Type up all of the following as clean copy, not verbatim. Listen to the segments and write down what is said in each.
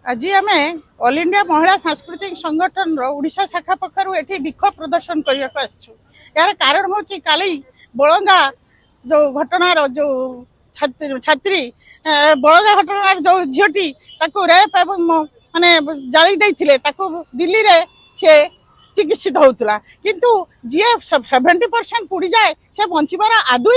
आज आम all India महिला सांस्कृतिक संगठन ओडिशा शाखा पक्षर ये विक्षोभ प्रदर्शन करने को आसु यार कारण हूँ काली बलंगा जो घटनार जो छात्री बलंगा घटनार जो झीटी रेप एवं माने जाली देते दिल्ली रे से चिकित्सित होता किंतु जी 70% पुड़ी जाए से बचार आदु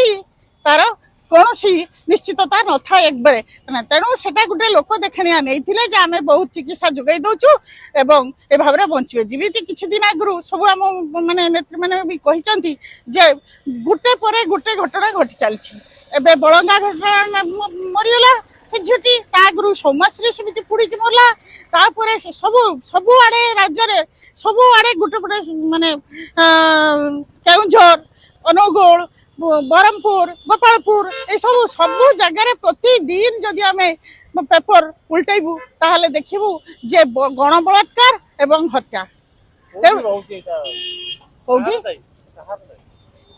तार कौन सी निश्चितता न था एक बारे तेणु से गोटे लोक देखा नहीं आम बहुत चिकित्सा जोगाई दौचु एवं ए भाव में बचे जीवित किसी दिन आगु सब आम माने नेत्री मैंने भी कहते जे गोटे पर गोटे घटना घटी चलती एवं बलंगा घटना मरीगला से झीटी आगु सौमाश्री सेमती पुड़ी मरला तापर सब सबुआड़े राज्य सबुआड़े गोटे गोटे माने केउंझर अनुगोल बरहमपुर गोपालपुर ये सब सब जगार प्रतिदिन जदि आम पेपर उल्टेबू ताहले देखिबू जे गण बलात्कार एवं हत्या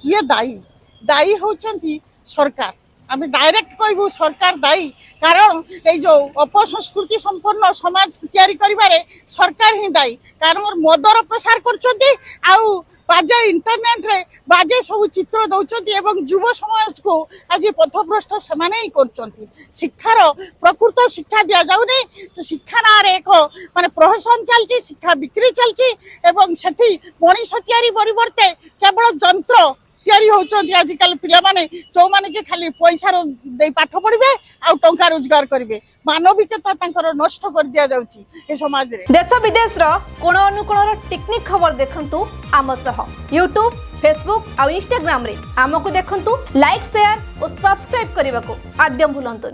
किए दायी दायी होचंती सरकार आम डायरेक्ट कहबू सरकार दायी कारण ये जो अपसंस्कृति संपन्न समाज तैयारी करिबारे सरकार ही दायी कारण मदर प्रसार करछंती आउ बाजे इंटरनेट रे बाजे सब चित्र दौरान एवं युव समाज को आज पथभ्रष्ट से कर शिक्षार प्रकृत शिक्षा दि जाऊनी तो शिक्षा ना एक माने प्रोफेशन चलती शिक्षा बिक्री चलती एवं सेठी मनीष तैयारी परिवर्ते केवल जंत्र तैयारी होचंती आजिकल पिला माने जो माने के खाली पैसा दे पाठ पढ़िबे आ टंका रोजगार करिवे मानविकता तांकर नष्ट कर दिया जाउची ए समाज रे। देश विदेश रो कोण अनुकोण टेक्निक खबर देखंतु आम सह YouTube Facebook और Instagram रे आमको देखंतु लाइक शेयर और सब्सक्राइब करने को आद्यम भूलंतुनी।